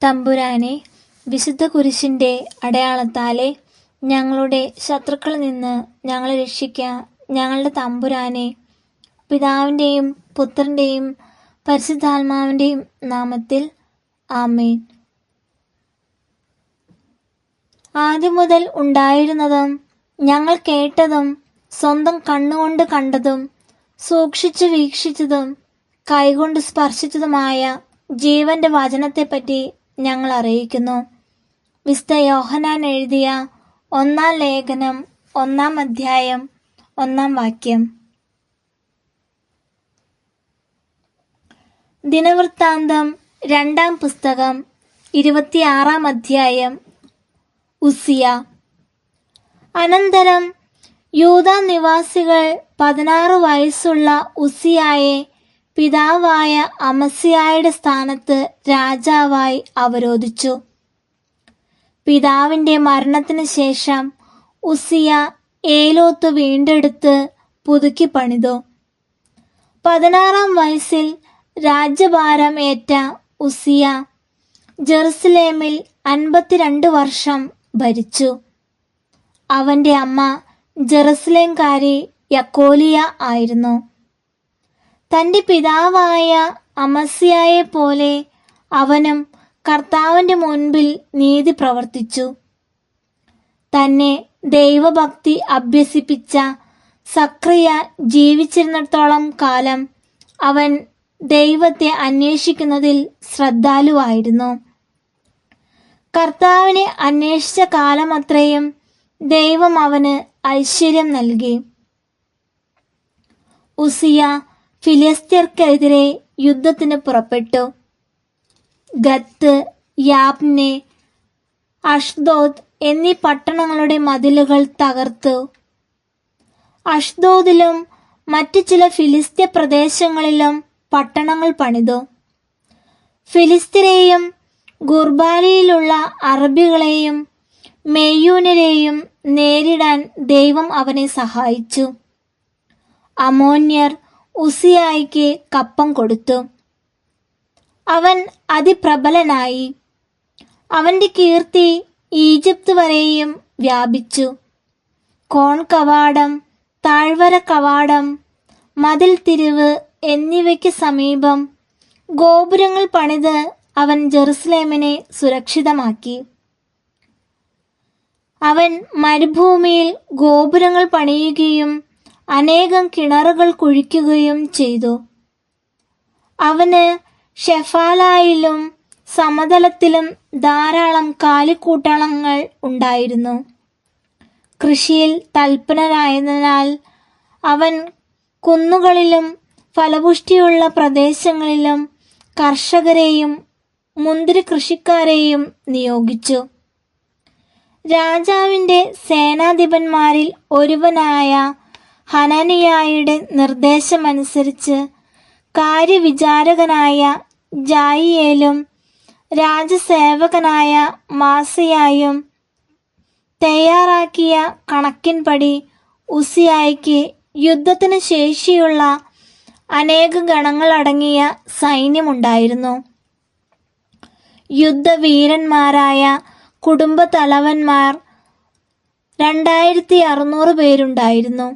തമ്പുരാനെ, വിശുദ്ധ കുരിശിൻ്റെ അടയാളത്താലെ ഞങ്ങളുടെ ശത്രുക്കളിൽ നിന്ന് ഞങ്ങളെ രക്ഷിക്കുക. ഞങ്ങളുടെ തമ്പുരാനെ, പിതാവിൻ്റെയും പുത്രൻ്റെയും പരിശുദ്ധാത്മാവിൻ്റെയും നാമത്തിൽ ആമേൻ. ആദ്യം മുതൽ ഉണ്ടായിരുന്നതും ഞങ്ങൾ കേട്ടതും സ്വന്തം കണ്ണുകൊണ്ട് കണ്ടതും സൂക്ഷിച്ചു വീക്ഷിച്ചതും കൈകൊണ്ട് സ്പർശിച്ചതുമായ ജീവന്റെ വചനത്തെപ്പറ്റി ഞങ്ങൾ അറിയിക്കുന്നു. വിശുദ്ധ യോഹന്നാൻ എഴുതിയ 1-ാം ലേഖനം 1-ാം അധ്യായം 1-ാം വാക്യം. ദിനവൃത്താന്തം 2-ാം പുസ്തകം 26-ാം അധ്യായം. ഉസ്സിയ. അനന്തരം യൂദാ നിവാസികൾ 16 വയസ്സുള്ള ഉസ്സിയായെ പിതാവായ അമസ്യായുടെ സ്ഥാനത്ത് രാജാവായി അവരോധിച്ചു. പിതാവിന്റെ മരണത്തിന് ശേഷം ഉസ്സിയ ഏലോത്ത് വീണ്ടെടുത്ത് പുതുക്കി പണിതു. 16-ാം വയസ്സിൽ രാജ്യഭാരം ഏറ്റ ഉസ്സിയ ജെറുസലേമിൽ 52 വർഷം ഭരിച്ചു. അവന്റെ അമ്മ ജെറുസലേംകാരി യക്കോലിയ ആയിരുന്നു. തന്റെ പിതാവായ അമസ്യായെ പോലെ അവനും കർത്താവിന്റെ മുൻപിൽ നീതി പ്രവർത്തിച്ചു. തന്നെ ദൈവഭക്തി അഭ്യസിപ്പിച്ച സക്രിയ ജീവിച്ചിരുന്നിടത്തോളം കാലം അവൻ ദൈവത്തെ അന്വേഷിക്കുന്നതിൽ ശ്രദ്ധാലുവായിരുന്നു. കർത്താവിനെ അന്വേഷിച്ച കാലമത്രയും ദൈവം അവന് ഐശ്വര്യം നൽകി. ഉസ്സിയ ഫിലിസ്ത്യർക്കെതിരെ യുദ്ധത്തിന് പുറപ്പെട്ടു. ഗത്ത്, യാബ്നെ, അഷ്ദോദ് എന്നീ പട്ടണങ്ങളുടെ മതിലുകൾ തകർത്തു. അഷ്ദോദിലും മറ്റു ചില ഫിലിസ്ത്യ പ്രദേശങ്ങളിലും പട്ടണങ്ങൾ പണിതു. ഫിലിസ്ത്യരെയും ഗുർബാലിയിലുള്ള അറബികളെയും മെയ്യൂനരെയും നേരിടാൻ ദൈവം അവനെ സഹായിച്ചു. അമോന്യർ ഉസ്സിയായിക്ക് കപ്പം കൊടുത്തു. അവൻ അതിപ്രബലനായി. അവന്റെ കീർത്തി ഈജിപ്ത് വരെയും വ്യാപിച്ചു. കോൺ കവാടം, താഴ്വര കവാടം, മതിൽ തിരിവ് എന്നിവയ്ക്ക് സമീപം ഗോപുരങ്ങൾ പണിത് അവൻ ജെറുസലേമിനെ സുരക്ഷിതമാക്കി. അവൻ മരുഭൂമിയിൽ ഗോപുരങ്ങൾ പണിയുകയും അനേകം കിണറുകൾ കുഴിക്കുകയും ചെയ്തു. അവന് ഷെഫാലായിലും സമതലത്തിലും ധാരാളം കാലിക്കൂട്ടങ്ങൾ ഉണ്ടായിരുന്നു. കൃഷിയിൽ തൽപരനായതിനാൽ അവൻ കുന്നുകളിലും ഫലപുഷ്ടിയുള്ള പ്രദേശങ്ങളിലും കർഷകരെയും മുന്തിരി കൃഷിക്കാരെയും നിയോഗിച്ചു. രാജാവിന്റെ സേനാധിപന്മാരിൽ ഒരുവനായ ഹനനിയായുടെ നിർദ്ദേശമനുസരിച്ച് കാര്യവിചാരകനായ ജായിയേലും രാജസേവകനായ മാസയായും തയ്യാറാക്കിയ കണക്കിൻപടി ഉസ്സിയായിക്ക് യുദ്ധത്തിന് ശേഷിയുള്ള അനേക ഗണങ്ങളടങ്ങിയ സൈന്യമുണ്ടായിരുന്നു. യുദ്ധവീരന്മാരായ കുടുംബത്തലവന്മാർ 2600 പേരുണ്ടായിരുന്നു.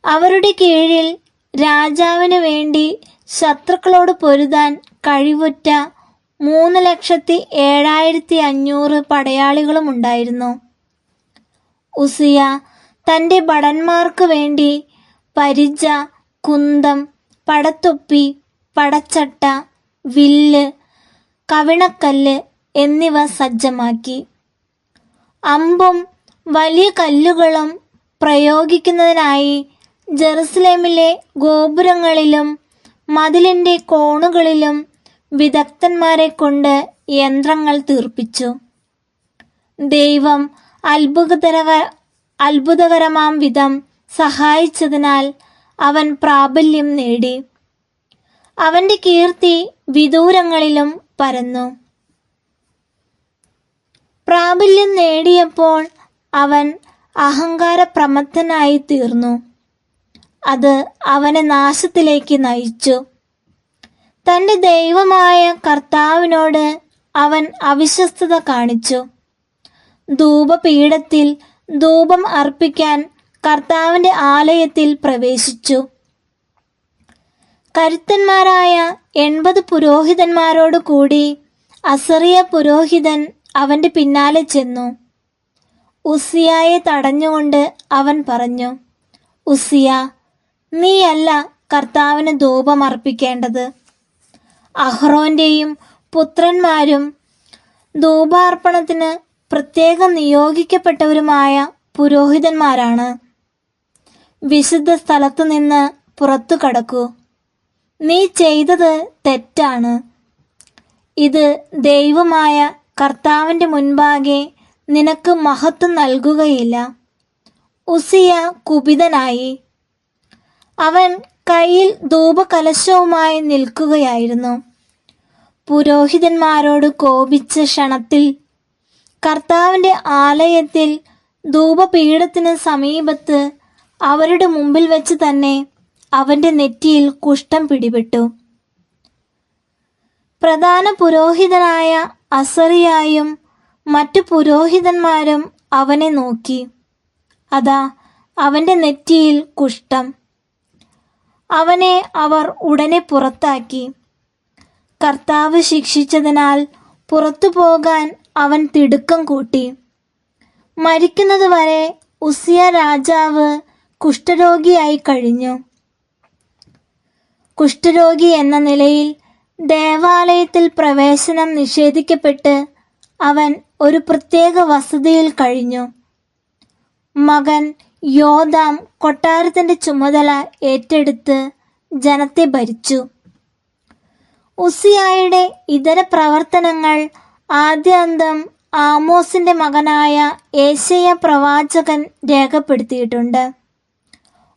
അവരുടെ കീഴിൽ രാജാവിന് വേണ്ടി ശത്രുക്കളോട് പൊരുതാൻ കഴിവുറ്റ 3,07,500 പടയാളികളും ഉണ്ടായിരുന്നു. ഉസ്സിയ തന്റെ ഭടന്മാർക്ക് വേണ്ടി പരിച, കുന്തം, പടത്തൊപ്പി, പടച്ചട്ട, വില്ല്, കവിണക്കല്ല് എന്നിവ സജ്ജമാക്കി. അമ്പും വലിയ കല്ലുകളും പ്രയോഗിക്കുന്നതിനായി ജെറുസലേമിലെ ഗോപുരങ്ങളിലും മതിലിന്റെ കോണുകളിലും വിദഗ്ധന്മാരെ കൊണ്ട് യന്ത്രങ്ങൾ തീർപ്പിച്ചു. ദൈവം അത്ഭുതകരമാം വിധം സഹായിച്ചതിനാൽ അവൻ പ്രാബല്യം നേടി. അവന്റെ കീർത്തി വിദൂരങ്ങളിലും പരന്നു. പ്രാബല്യം നേടിയപ്പോൾ അവൻ അഹങ്കാരപ്രമത്തനായി തീർന്നു. അത് അവനെ നാശത്തിലേക്ക് നയിച്ചു. തന്റെ ദൈവമായ കർത്താവിനോട് അവൻ അവിശ്വസ്തത കാണിച്ചു. ധൂപപീഠത്തിൽ ധൂപം അർപ്പിക്കാൻ കർത്താവിന്റെ ആലയത്തിൽ പ്രവേശിച്ചു. കരുത്തന്മാരായ 80 പുരോഹിതന്മാരോടു കൂടി അസറിയ പുരോഹിതൻ അവന്റെ പിന്നാലെ ചെന്നു. ഉസ്സിയായെ തടഞ്ഞുകൊണ്ട് അവൻ പറഞ്ഞു, ഉസ്സിയ, നീയല്ല കർത്താവിന് ധൂപം അർപ്പിക്കേണ്ടത്. അഹ്റോന്റെയും പുത്രന്മാരും ധൂപാർപ്പണത്തിന് പ്രത്യേകം നിയോഗിക്കപ്പെട്ടവരുമായ പുരോഹിതന്മാരാണ്. വിശുദ്ധ സ്ഥലത്തു നിന്ന് പുറത്തു കടക്കൂ. നീ ചെയ്തത് തെറ്റാണ്. ഇത് ദൈവമായ കർത്താവിന്റെ മുൻപാകെ നിനക്ക് മഹത്വം നൽകുകയില്ല. ഉസ്സിയ കുപിതനായി. അവൻ കയ്യിൽ ധൂപകലശവുമായി നിൽക്കുകയായിരുന്നു. പുരോഹിതന്മാരോട് കോപിച്ച ക്ഷണത്തിൽ കർത്താവിന്റെ ആലയത്തിൽ ധൂപപീഠത്തിന് സമീപത്ത് അവരുടെ മുമ്പിൽ വെച്ച് തന്നെ അവന്റെ നെറ്റിയിൽ കുഷ്ഠം പിടിപെട്ടു. പ്രധാന പുരോഹിതനായ അസറിയായും മറ്റു പുരോഹിതന്മാരും അവനെ നോക്കി. അതാ, അവന്റെ നെറ്റിയിൽ കുഷ്ഠം. അവനെ അവർ ഉടനെ പുറത്താക്കി. കർത്താവ് ശിക്ഷിച്ചതിനാൽ പുറത്തു പോകാൻ അവൻ തിടുക്കം കൂട്ടി. മരിക്കുന്നതുവരെ ഉസ്സിയ രാജാവ് കുഷ്ഠരോഗിയായി കഴിഞ്ഞു. കുഷ്ഠരോഗി എന്ന നിലയിൽ ദേവാലയത്തിൽ പ്രവേശനം നിഷേധിക്കപ്പെട്ട് അവൻ ഒരു പ്രത്യേക വസതിയിൽ കഴിഞ്ഞു. മകൻ യോഥാം കൊട്ടാരത്തിന്റെ ചുമതല ഏറ്റെടുത്ത് ജനത്തെ ഭരിച്ചു. ഉസ്സിയായുടെ ഇതര പ്രവർത്തനങ്ങൾ ആദ്യാന്തം ആമോസിന്റെ മകനായ യേശയ്യാ പ്രവാചകൻ രേഖപ്പെടുത്തിയിട്ടുണ്ട്.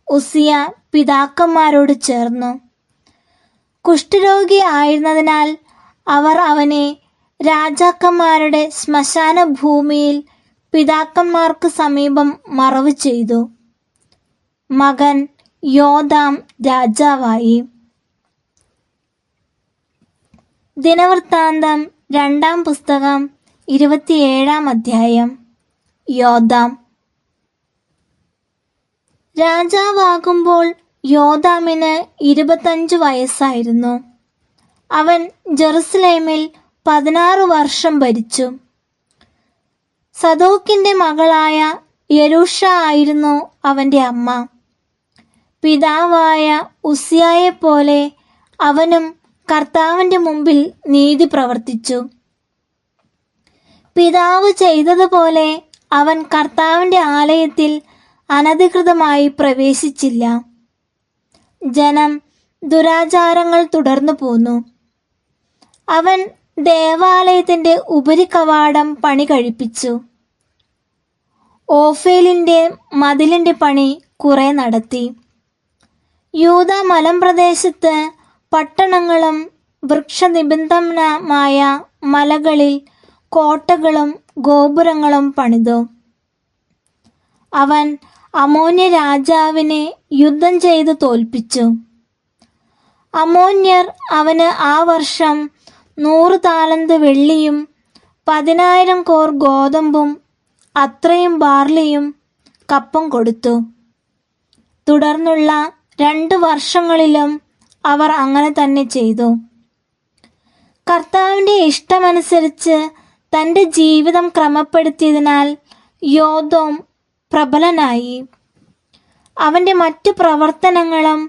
ഉസ്സിയ പിതാക്കന്മാരോട് ചേർന്നു. കുഷ്ഠരോഗി ആയിരുന്നതിനാൽ അവർ അവനെ രാജാക്കന്മാരുടെ ശ്മശാന ഭൂമിയിൽ പിതാക്കന്മാർക്ക് സമീപം മറവ് ചെയ്തു. മകൻ യോഥാം രാജാവായി. ദിനവൃത്താന്തം 2-ാം പുസ്തകം 27-ാം അധ്യായം. യോഥാം രാജാവാകുമ്പോൾ യോഥാമിന് 25 വയസ്സായിരുന്നു. അവൻ ജെറുസലേമിൽ 16 വർഷം ഭരിച്ചു. സദോക്കിന്റെ മകളായ യെരൂഷ ആയിരുന്നു അവന്റെ അമ്മ. പിതാവായ ഉസ്സിയായെപ്പോലെ അവനും കർത്താവിന്റെ മുമ്പിൽ നീതി പ്രവർത്തിച്ചു. പിതാവ് ചെയ്തതുപോലെ അവൻ കർത്താവിന്റെ ആലയത്തിൽ അനധികൃതമായി പ്രവേശിച്ചില്ല. ജനം ദുരാചാരങ്ങൾ തുടർന്നു പോന്നു. അവൻ ദേവാലയത്തിന്റെ ഉപരികവാടം പണി കഴിപ്പിച്ചു. ഓഫേലിന്റെ മതിലിന്റെ പണി കുറെ നടത്തി. യൂദ മലമ്പ്രദേശത്ത് പട്ടണങ്ങളും വൃക്ഷനിബന്ധമായ മലകളിൽ കോട്ടകളും ഗോപുരങ്ങളും പണിതു. അവൻ അമോന്യ രാജാവിനെ യുദ്ധം ചെയ്ത് തോൽപ്പിച്ചു. അമോന്യർ അവന് ആ വർഷം 100 താലന്ത് വെള്ളിയും 10,000 കോർ ഗോതമ്പും അത്രയും ബാർലിയും കപ്പം കൊടുത്തു. തുടർന്നുള്ള 2 വർഷങ്ങളിലും അവർ അങ്ങനെ തന്നെ ചെയ്തു. കർത്താവിന്റെ ഇഷ്ടമനുസരിച്ച് തന്റെ ജീവിതം ക്രമപ്പെടുത്തിയതിനാൽ യോഥാം പ്രബലനായി. അവന്റെ മറ്റു പ്രവർത്തനങ്ങളും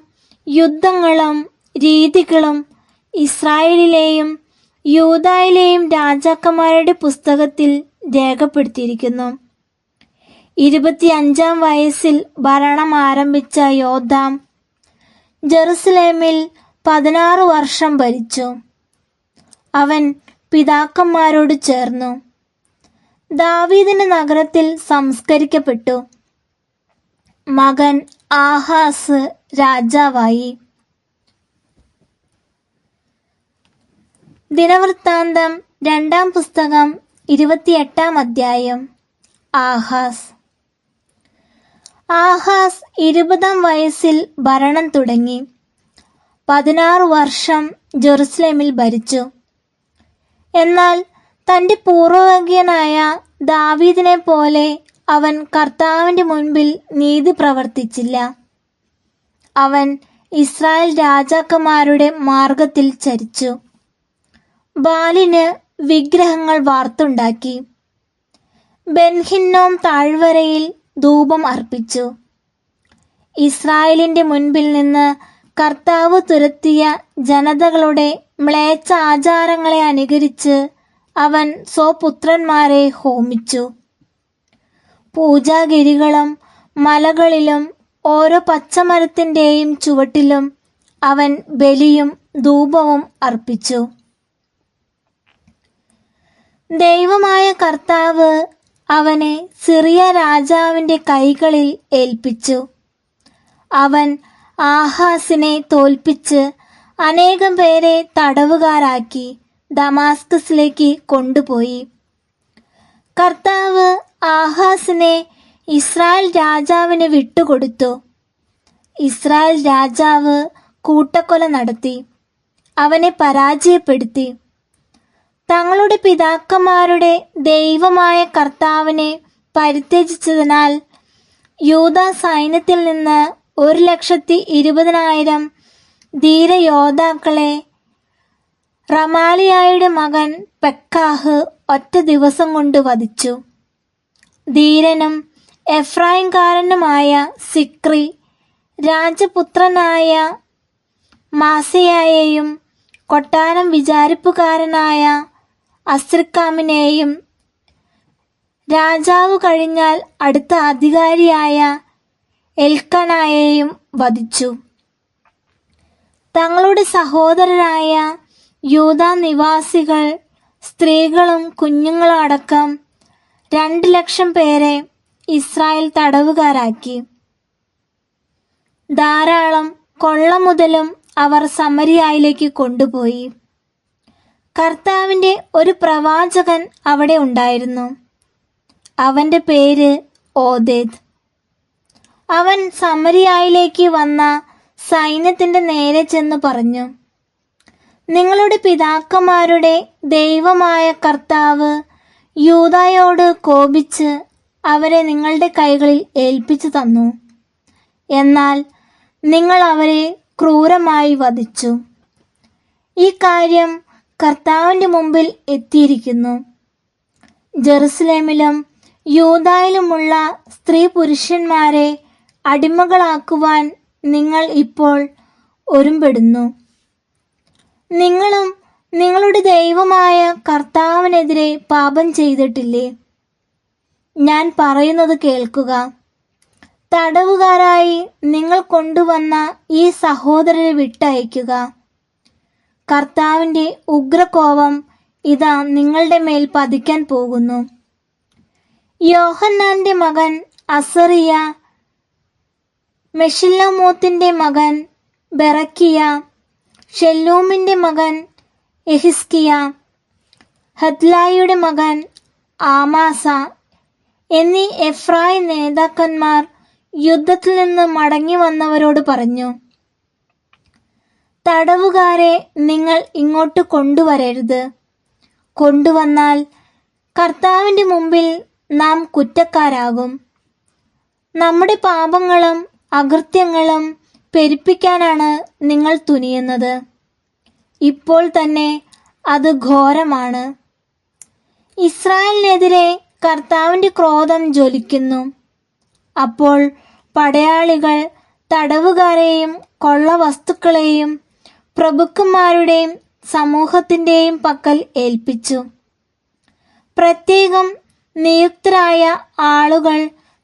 യുദ്ധങ്ങളും രീതികളും ഇസ്രായേലിലെയും യൂദായിലെയും രാജാക്കന്മാരുടെ പുസ്തകത്തിൽ രേഖപ്പെടുത്തിയിരിക്കുന്നു. 25-ാം വയസ്സിൽ ഭരണം ആരംഭിച്ച യോഥാം ജെറുസലേമിൽ 16 വർഷം ഭരിച്ചു. അവൻ പിതാക്കന്മാരോട് ചേർന്നു ദാവീദിന്റെ നഗരത്തിൽ സംസ്കരിക്കപ്പെട്ടു. മകൻ ആഹാസ് രാജാവായി. ദിനവൃത്താന്തം 2-ാം പുസ്തകം 28-ാം അധ്യായം. ആഹാസ് 20-ാം വയസ്സിൽ ഭരണം തുടങ്ങി. 16 വർഷം ജെറുസലേമിൽ ഭരിച്ചു. എന്നാൽ തന്റെ പൂർവ്വവർഗീയനായ ദാവീദിനെ പോലെ അവൻ കർത്താവിന്റെ മുൻപിൽ നീതി പ്രവർത്തിച്ചില്ല. അവൻ ഇസ്രായേൽ രാജാക്കന്മാരുടെ മാർഗത്തിൽ ചരിച്ചു. ബാലിന് വിഗ്രഹങ്ങൾ വാർത്തുണ്ടാക്കി. ബെൻഹിന്നോം താഴ്വരയിൽ ധൂപം അർപ്പിച്ചു. ഇസ്രായേലിന്റെ മുൻപിൽ നിന്ന് കർത്താവ് തുരത്തിയ ജനതകളുടെ മ്ലേച്ഛ ആചാരങ്ങളെ അനുകരിച്ച് അവൻ സ്വപുത്രന്മാരെ ഹോമിച്ചു. പൂജാഗിരികളും മലകളിലും ഓരോ പച്ചമരത്തിന്റെയും ചുവട്ടിലും അവൻ ബലിയും ധൂപവും അർപ്പിച്ചു. ദൈവമായ കർത്താവ് അവനെ സിറിയ രാജാവിന്റെ കൈകളിൽ ഏൽപ്പിച്ചു. അവൻ ആഹാസിനെ തോൽപ്പിച്ച് അനേകം പേരെ തടവുകാരാക്കി ദമാസ്കസിലേക്ക് കൊണ്ടുപോയി. കർത്താവ് ആഹാസിനെ ഇസ്രായേൽ രാജാവിന് വിട്ടുകൊടുത്തു. ഇസ്രായേൽ രാജാവ് കൂട്ടക്കൊല നടത്തി അവനെ പരാജയപ്പെടുത്തി. തങ്ങളുടെ പിതാക്കന്മാരുടെ ദൈവമായ കർത്താവിനെ പരിത്യജിച്ചതിനാൽ യൂദാ സൈന്യത്തിൽ നിന്ന് 1,20,000 ധീരയോദ്ധാക്കളെ റമാലിയായുടെ മകൻ പെക്കാഹ് ഒറ്റ ദിവസം കൊണ്ട് വധിച്ചു. ധീരനും എഫ്രായിംകാരനുമായ സിക്രി രാജപുത്രനായ മാസയായെയും കൊട്ടാരം വിചാരിപ്പുകാരനായ അസ്രിക്കാമിനെയും രാജാവ് കഴിഞ്ഞാൽ അടുത്ത അധികാരിയായ എൽക്കനായെയും വധിച്ചു. തങ്ങളുടെ സഹോദരരായ യൂദാ നിവാസികൾ സ്ത്രീകളും കുഞ്ഞുങ്ങളും അടക്കം 2,00,000 പേരെ ഇസ്രായേൽ തടവുകാരാക്കി. ധാരാളം കൊള്ളമുതലും അവർ സമരിയായിലേക്ക് കൊണ്ടുപോയി. കർത്താവിന്റെ ഒരു പ്രവാചകൻ അവിടെ ഉണ്ടായിരുന്നു. അവന്റെ പേര് ഓദേദ്. അവൻ സമരിയായിലേക്ക് വന്ന സൈന്യത്തിന്റെ നേരെ ചെന്ന് പറഞ്ഞു, നിങ്ങളുടെ പിതാക്കന്മാരുടെ ദൈവമായ കർത്താവ് യൂദായോട് കോപിച്ച് അവരെ നിങ്ങളുടെ കൈകളിൽ ഏൽപ്പിച്ചു തന്നു. എന്നാൽ നിങ്ങൾ അവരെ ക്രൂരമായി വധിച്ചു. ഈ കാര്യം കർത്താവിന്റെ മുമ്പിൽ എത്തിയിരിക്കുന്നു. ജെറുസലേമിലും യൂദായിലുമുള്ള സ്ത്രീ പുരുഷന്മാരെ അടിമകളാക്കുവാൻ നിങ്ങൾ ഇപ്പോൾ ഒരുമ്പെടുന്നു. നിങ്ങളും നിങ്ങളുടെ ദൈവമായ കർത്താവിനെതിരെ പാപം ചെയ്തിട്ടില്ലേ? ഞാൻ പറയുന്നത് കേൾക്കുക. തടവുകാരായി നിങ്ങൾ കൊണ്ടുവന്ന ഈ സഹോദരരെ വിട്ടയക്കുക. കർത്താവിന്റെ ഉഗ്രകോപം ഇതാ നിങ്ങളുടെ മേൽ പതിക്കാൻ പോകുന്നു. യോഹന്നാന്റെ മകൻ അസറിയ, മെഷില്ലമോത്തിന്റെ മകൻ ബെറക്കിയ, ഷെല്ലൂമിന്റെ മകൻ യെഹിസ്കിയ, ഹദ്ലായിയുടെ മകൻ ആമാസ എന്നീ എഫ്രായിം നേതാക്കന്മാർ യുദ്ധത്തിൽ നിന്ന് മടങ്ങി വന്നവരോട് പറഞ്ഞു, തടവുകാരെ നിങ്ങൾ ഇങ്ങോട്ട് കൊണ്ടുവരരുത്. കൊണ്ടുവന്നാൽ കർത്താവിന്റെ മുമ്പിൽ നാം കുറ്റക്കാരാകും. നമ്മുടെ പാപങ്ങളും അകൃത്യങ്ങളും പെരുപ്പിക്കാനാണ് നിങ്ങൾ തുനിയുന്നത്. ഇപ്പോൾ തന്നെ അത് ഘോരമാണ്. ഇസ്രായേലിനെതിരെ കർത്താവിന്റെ ക്രോധം ജ്വലിക്കുന്നു. അപ്പോൾ പടയാളികൾ തടവുകാരെയും കൊള്ളവസ്തുക്കളെയും പ്രഭുക്കന്മാരുടെയും സമൂഹത്തിന്റെയും പക്കൽ ഏൽപ്പിച്ചു. പ്രത്യേകം നിയുക്തരായ ആളുകൾ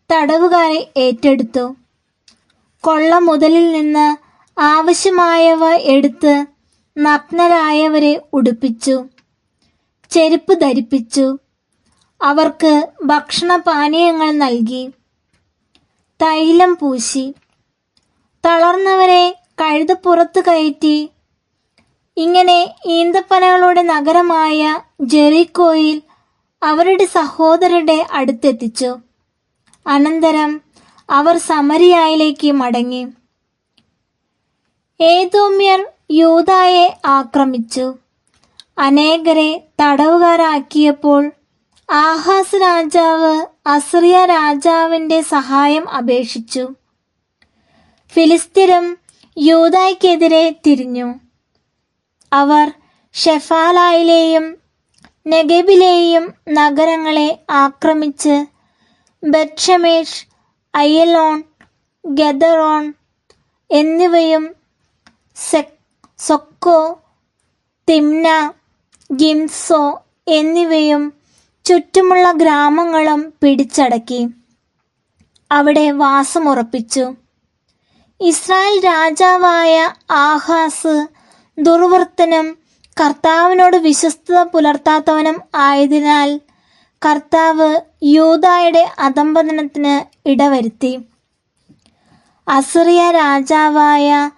തടവുകാരെ ഏറ്റെടുത്തു. കൊള്ള മുതലിൽ നിന്ന് ആവശ്യമായവ എടുത്ത് നഗ്നരായവരെ ഉടുപ്പിച്ചു, ചെരുപ്പ് ധരിപ്പിച്ചു. അവർക്ക് ഭക്ഷണപാനീയങ്ങൾ നൽകി, തൈലം പൂശി. തളർന്നവരെ കഴുതപ്പുറത്ത് കയറ്റി. ഇങ്ങനെ ഈന്തപ്പനകളുടെ നഗരമായ ജെറിക്കോയിൽ അവരുടെ സഹോദരരുടെ അടുത്തെത്തിച്ചു. അനന്തരം അവർ സമരിയായിലേക്ക് മടങ്ങി. ഏദോമ്യർ യൂദായെ ആക്രമിച്ചു. അനേകരെ തടവുകാരാക്കിയപ്പോൾ ആഹാസ് രാജാവ് അസിറിയ രാജാവിന്റെ സഹായം അപേക്ഷിച്ചു. ഫിലിസ്ത്യരും യൂദായ്ക്കെതിരെ തിരിഞ്ഞു. അവർ ഷെഫാലയിലെയും നെഗബിലെയും നഗരങ്ങളെ ആക്രമിച്ച് ബത്ഷെമേഷ്, അയ്യലോൺ, ഗദറോൺ എന്നിവയും സൊക്കോ, തിമ്ന, ഗിംസോ എന്നിവയും ചുറ്റുമുള്ള ഗ്രാമങ്ങളും പിടിച്ചടക്കി അവിടെ വാസമുറപ്പിച്ചു. ഇസ്രായേൽ രാജാവായ ആഹാസ് ദുർവൃത്തനും കർത്താവിനോട് വിശ്വസ്തത പുലർത്താത്തവനും ആയതിനാൽ കർത്താവ് യൂദായുടെ അധംപതനത്തിന് ഇടവരുത്തി. അസിറിയ രാജാവായ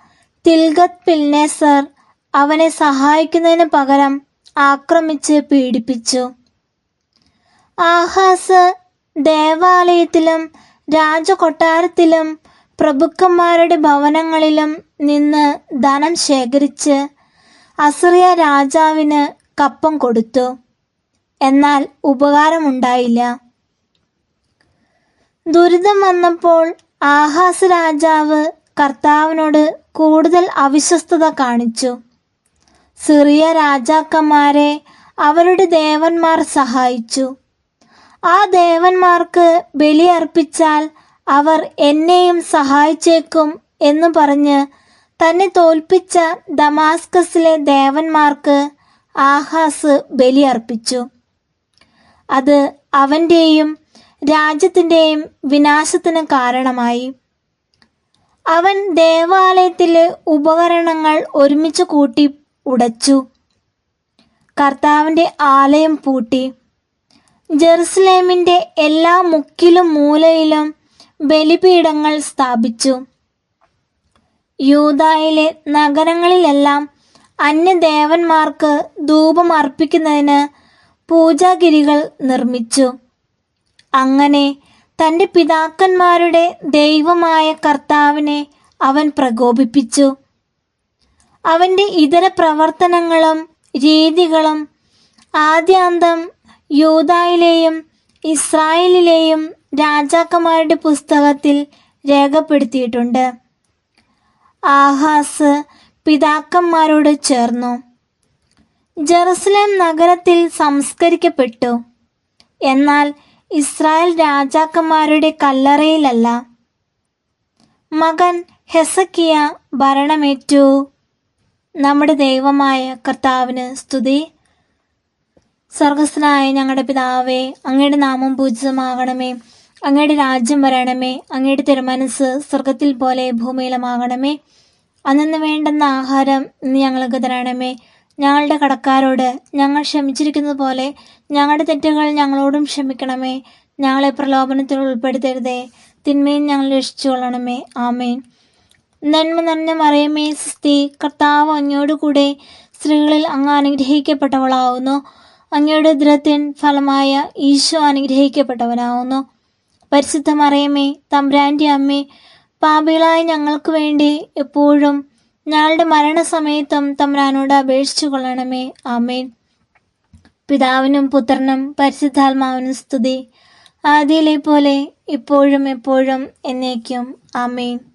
തിൽഗത് പിൽനെസർ അവനെ സഹായിക്കുന്നതിന് പകരം ആക്രമിച്ച് പീഡിപ്പിച്ചു. ആഹാസ് ദേവാലയത്തിലും രാജകൊട്ടാരത്തിലും പ്രഭുക്കന്മാരുടെ ഭവനങ്ങളിലും നിന്ന് ധനം ശേഖരിച്ച് അസിറിയ രാജാവിന് കപ്പം കൊടുത്തു. എന്നാൽ ഉപകാരമുണ്ടായില്ല. ദുരിതം വന്നപ്പോൾ ആഹാസ് രാജാവ് കർത്താവിനോട് കൂടുതൽ അവിശ്വസ്തത കാണിച്ചു. സിറിയ രാജാക്കന്മാരെ അവരുടെ ദേവന്മാർ സഹായിച്ചു. ആ ദേവന്മാർക്ക് ബലിയർപ്പിച്ചാൽ അവർ എന്നെയും സഹായിച്ചേക്കും എന്നു പറഞ്ഞ് തന്നെ തോൽപ്പിച്ച ദമാസ്കസിലെ ദേവന്മാർക്ക് ആഹാസ് ബലിയർപ്പിച്ചു. അത് അവന്റെയും രാജ്യത്തിന്റെയും വിനാശത്തിന് കാരണമായി. അവൻ ദേവാലയത്തിലെ ഉപകരണങ്ങൾ ഒരുമിച്ച് കൂട്ടി ഉടച്ചു. കർത്താവിന്റെ ആലയം പൂട്ടി. ജെറുസലേമിന്റെ എല്ലാ മുക്കിലും മൂലയിലും ബലിപീഠങ്ങൾ സ്ഥാപിച്ചു. യൂദായിലെ നഗരങ്ങളിലെല്ലാം അന്യദേവന്മാർക്ക് ധൂപം അർപ്പിക്കുന്നതിന് പൂജാഗിരികൾ നിർമ്മിച്ചു. അങ്ങനെ തന്റെ പിതാക്കന്മാരുടെ ദൈവമായ കർത്താവിനെ അവൻ പ്രകോപിപ്പിച്ചു. അവന്റെ ഇതര പ്രവർത്തനങ്ങളും രീതികളും ആദ്യാന്തം യൂദായിലെയും ഇസ്രായേലിലെയും രാജാക്കന്മാരുടെ പുസ്തകത്തിൽ രേഖപ്പെടുത്തിയിട്ടുണ്ട്. ആഹാസ് പിതാക്കന്മാരോട് ചേർന്നു ജെറുസലേം നഗരത്തിൽ സംസ്കരിക്കപ്പെട്ടു. എന്നാൽ ഇസ്രായേൽ രാജാക്കന്മാരുടെ കല്ലറയിലല്ല. മകൻ ഹെസക്കിയ ഭരണമേറ്റു. നമ്മുടെ ദൈവമായ കർത്താവിന് സ്തുതി. സ്വർഗസ്ഥനായ ഞങ്ങളുടെ പിതാവേ, അങ്ങയുടെ നാമം പൂജിതമാകണമേ. അങ്ങയുടെ രാജ്യം വരണമേ. അങ്ങയുടെ തിരുമനസ് സ്വർഗത്തിൽ പോലെ ഭൂമിയിലുമാകണമേ. അന്നു വേണ്ടുന്ന ആഹാരം ഇന്ന് ഞങ്ങൾക്ക് തരണമേ. ഞങ്ങളുടെ കടക്കാരോട് ഞങ്ങൾ ക്ഷമിച്ചിരിക്കുന്നത് പോലെ ഞങ്ങളുടെ തെറ്റുകൾ ഞങ്ങളോടും ക്ഷമിക്കണമേ. ഞങ്ങളെ പ്രലോഭനത്തിൽ ഉൾപ്പെടുത്തരുതേ, തിന്മയും ഞങ്ങൾ രക്ഷിച്ചുകൊള്ളണമേ. ആമേൻ. നന്മ നിറഞ്ഞ മറിയമേ സ്വസ്തി, കർത്താവ് അങ്ങയോടുകൂടെ സ്ത്രീകളിൽ അങ്ങ് അനുഗ്രഹിക്കപ്പെട്ടവളാവുന്നു. അങ്ങയുടെ ഉദരത്തിൻ ഫലമായ ഈശോ അനുഗ്രഹിക്കപ്പെട്ടവനാവുന്നു. പരിശുദ്ധ മറിയമേ, തമ്പുരാന്റെ അമ്മേ, പാപികളായ ഞങ്ങൾക്ക് വേണ്ടി എപ്പോഴും ഞങ്ങളുടെ മരണസമയത്തും തമ്പുരാനോട് അപേക്ഷിച്ചു കൊള്ളണമേ. ആമേൻ. പിതാവിനും പുത്രനും പരിശുദ്ധാത്മാവിനും സ്തുതി, ആദിയിലെ പോലെ ഇപ്പോഴും എപ്പോഴും എന്നേക്കും. ആമേൻ.